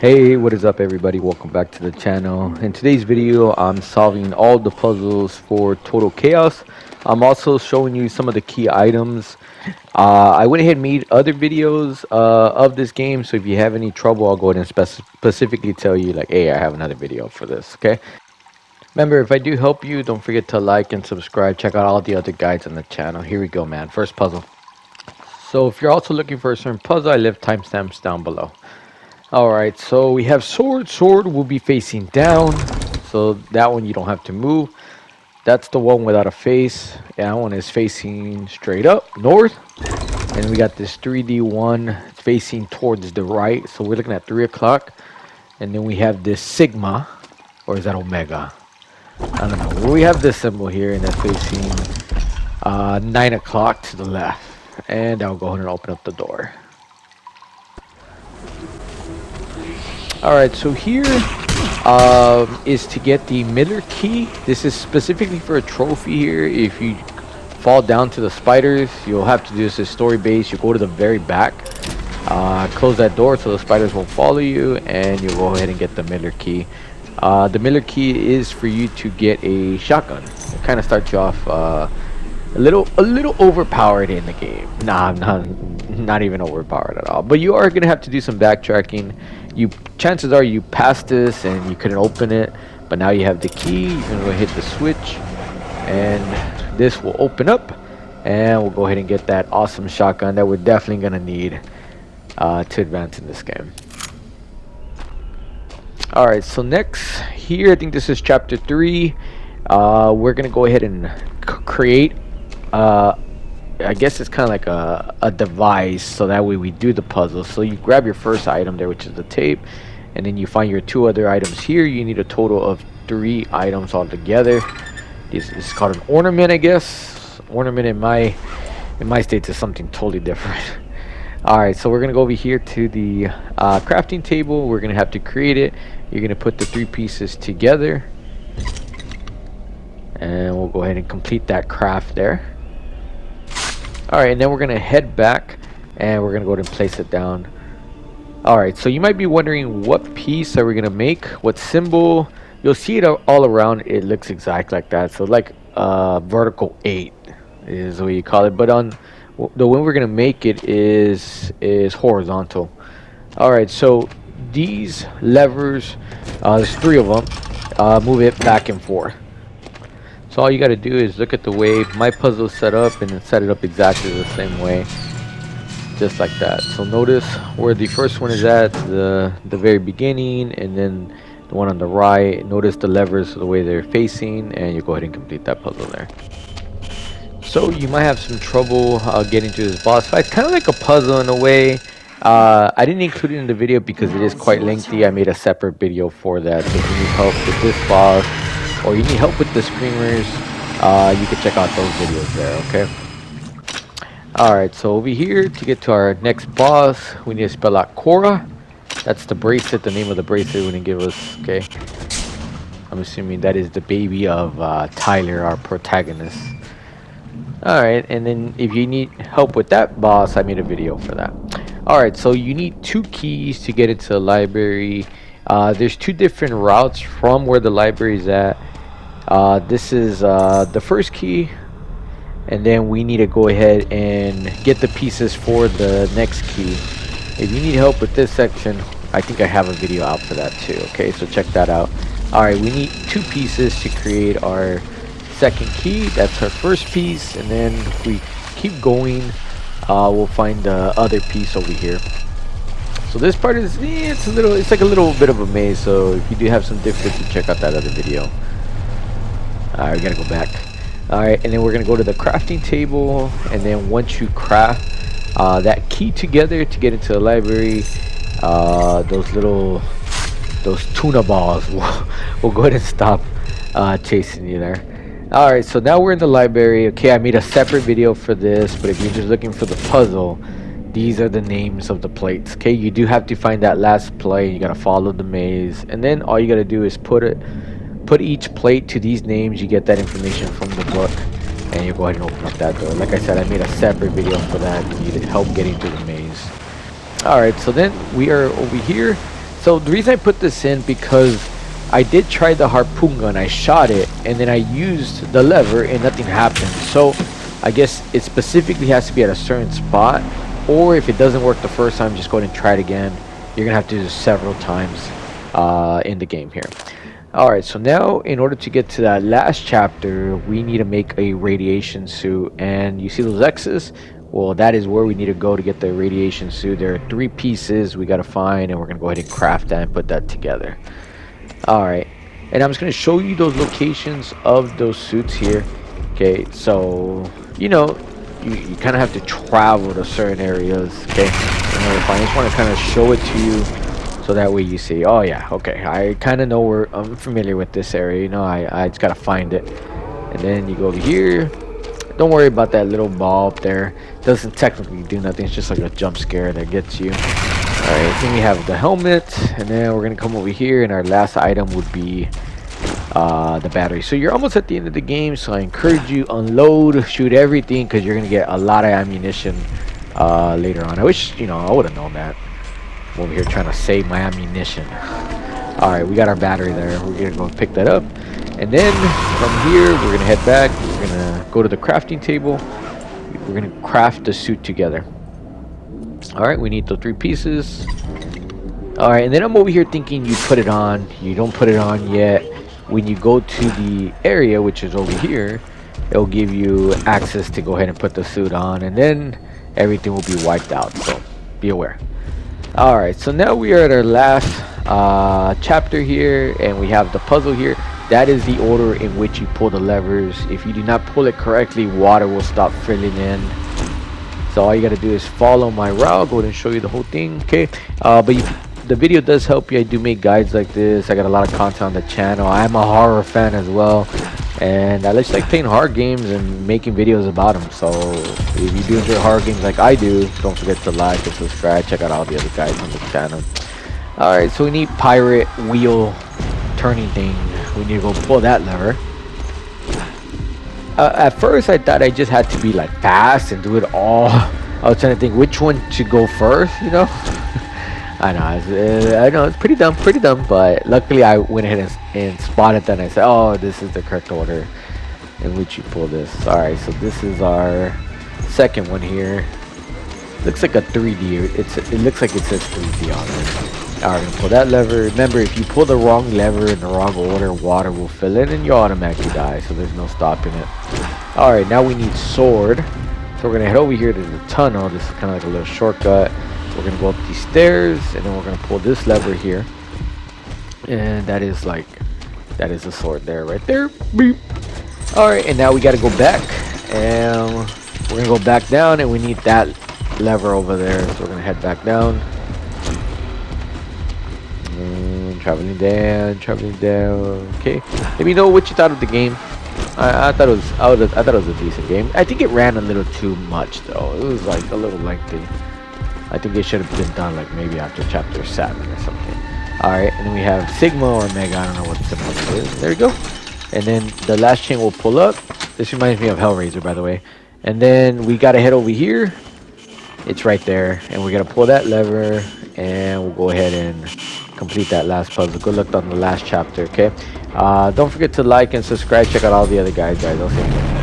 Hey, what is up everybody? Welcome back to the channel. In today's video, I'm solving all the puzzles for Total Chaos. I'm also showing you some of the key items. I went ahead and made other videos of this game, so if you have any trouble, I'll go ahead and specifically tell you like, hey, I have another video for this, okay? Remember, if I do help you, don't forget to like and subscribe. Check out all the other guides on the channel. Here we go, man. First puzzle. So if you're also looking for a certain puzzle, I left timestamps down below. Alright, so we have sword. Sword will be facing down. So that one you don't have to move. That's the one without a face. That one is facing straight up, north. And we got this 3D one. It's facing towards the right. So we're looking at 3 o'clock. And then we have this Sigma. Or is that Omega? I don't know. Well, we have this symbol here and that's facing 9 o'clock to the left. And I'll go ahead and open up the door. Alright, so here is to get the Miller key. This is specifically for a trophy here. If you fall down to the spiders, you'll have to do this as story based. You go to the very back, close that door so the spiders won't follow you, and you'll go ahead and get the Miller key. The Miller key is for you to get a shotgun. It kind of starts you off a little overpowered in the game. Nah, not even overpowered at all. But you are gonna have to do some backtracking. Chances are you passed this and you couldn't open it, but now you have the key. You're gonna go hit the switch, and this will open up, and we'll go ahead and get that awesome shotgun that we're definitely gonna need to advance in this game. All right, so next here, I think this is chapter 3. We're gonna go ahead and create I guess it's kind of like a device, so that way we do the puzzle. So you grab your first item there, which is the tape, and then you find your 2 other items here. You need a total of 3 items altogether. This is called an ornament, I guess. Ornament in my states is something totally different. Alright, so we're gonna go over here to the crafting table. We're gonna have to create it. You're gonna put the 3 pieces together, and we'll go ahead and complete that craft there. Alright, and then we're going to head back, and we're going to go ahead and place it down. Alright, so you might be wondering what piece are we going to make, what symbol. You'll see it all around. It looks exactly like that. So like vertical 8 is the way you call it. But on the way we're going to make it is horizontal. Alright, so these levers, there's 3 of them, move it back and forth. So all you got to do is look at the way my puzzle is set up and then set it up exactly the same way, just like that. So notice where the first one is at, the very beginning, and then the one on the right. Notice the levers, the way they're facing, and you go ahead and complete that puzzle there. So you might have some trouble getting to this boss fight. It's kind of like a puzzle in a way. I didn't include it in the video because it is quite lengthy. I made a separate video for that. So if you need help with this boss, or you need help with the screamers, you can check out those videos there, okay? Alright, so over here, to get to our next boss, we need to spell out Cora. That's the bracelet, the name of the bracelet we're gonna give us, okay? I'm assuming that is the baby of Tyler, our protagonist. Alright, and then if you need help with that boss, I made a video for that. Alright, so you need 2 keys to get into the library. There's 2 different routes from where the library is at. This is the first key, and then we need to go ahead and get the pieces for the next key. If you need help with this section, I think I have a video out for that too, okay? So check that out. Alright, we need 2 pieces to create our second key. That's our first piece, and then if we keep going, we'll find the other piece over here. So this part is, it's like a little bit of a maze, so if you do have some difficulty, check out that other video. Alright, we gotta go back. Alright, and then we're gonna go to the crafting table, and then once you craft that key together to get into the library, those tuna balls will go ahead and stop chasing you there. Alright, so now we're in the library. Okay, I made a separate video for this, but if you're just looking for the puzzle, these are the names of the plates. Okay, you do have to find that last plate. You gotta follow the maze, and then all you gotta do is put each plate to these names. You get that information from the book, and you go ahead and open up that door. Like I said, I made a separate video for that. You need help getting through the maze. Alright, so then we are over here. So the reason I put this in, because I did try the harpoon gun, I shot it, and then I used the lever and nothing happened. So I guess it specifically has to be at a certain spot, or if it doesn't work the first time, just go ahead and try it again. You're gonna have to do this several times in the game here. Alright, so now in order to get to that last chapter, we need to make a radiation suit. And you see those X's? Well, that is where we need to go to get the radiation suit. There are 3 pieces we got to find, and we're going to go ahead and craft that and put that together. Alright, and I'm just going to show you those locations of those suits here. Okay, so, you know, you kind of have to travel to certain areas, okay, in order to find. I just want to kind of show it to you, so that way you see, oh yeah, okay, I kind of know where, I'm familiar with this area, you know, I just gotta find it. And then you go over here. Don't worry about that little ball up there. It doesn't technically do nothing, it's just like a jump scare that gets you. Alright, then we have the helmet, and then we're gonna come over here, and our last item would be the battery. So you're almost at the end of the game, so I encourage you, unload, shoot everything, because you're gonna get a lot of ammunition later on. I wish, you know, I would have known that. I'm over here trying to save my ammunition. Alright, we got our battery there. We're gonna go pick that up, and then from here we're gonna head back. We're gonna go to the crafting table. We're gonna craft the suit together. Alright, we need the 3 pieces. Alright, and then I'm over here thinking you put it on. You don't put it on yet. When you go to the area, which is over here, it'll give you access to go ahead and put the suit on, and then everything will be wiped out, so be aware. Alright, so now we are at our last chapter here, and we have the puzzle here. That is the order in which you pull the levers. If you do not pull it correctly, water will stop filling in. So all you gotta do is follow my route. I'll go ahead and show you the whole thing, okay? But the video does help you. I do make guides like this. I got a lot of content on the channel. I'm a horror fan as well, and I just like playing horror games and making videos about them. So if you do enjoy horror games like I do, don't forget to like and subscribe. Check out all the other guys on the channel. Alright, so we need pirate wheel turning thing. We need to go pull that lever. At first I thought I just had to be like fast and do it all. I was trying to think which one to go first, you know. I know it's pretty dumb, but luckily I went ahead and spotted that, and I said, oh, this is the correct order in which you pull this. Alright, so this is our second one here. Looks like a 3D. It looks like it says 3D on it. Alright, gonna pull that lever. Remember, if you pull the wrong lever in the wrong order, water will fill in and you automatically die, so there's no stopping it. Alright, now we need sword. So we're gonna head over here to the tunnel. This is kind of like a little shortcut. We're gonna go up these stairs, and then we're gonna pull this lever here, and that is the sword there, right there. Beep. All right, and now we got to go back, and we're gonna go back down, and we need that lever over there. So we're gonna head back down, and traveling down. Okay, let me know what you thought of the game. I thought it was a decent game. I think it ran a little too much though. It was like a little lengthy. I think it should have been done like maybe after chapter 7 or something. Alright, and then we have Sigma or Mega, I don't know what Sigma is. There we go. And then the last chain will pull up. This reminds me of Hellraiser, by the way. And then we gotta head over here. It's right there. And we're gonna pull that lever, and we'll go ahead and complete that last puzzle. Good luck on the last chapter, okay? Don't forget to like and subscribe. Check out all the other guys. I'll see you.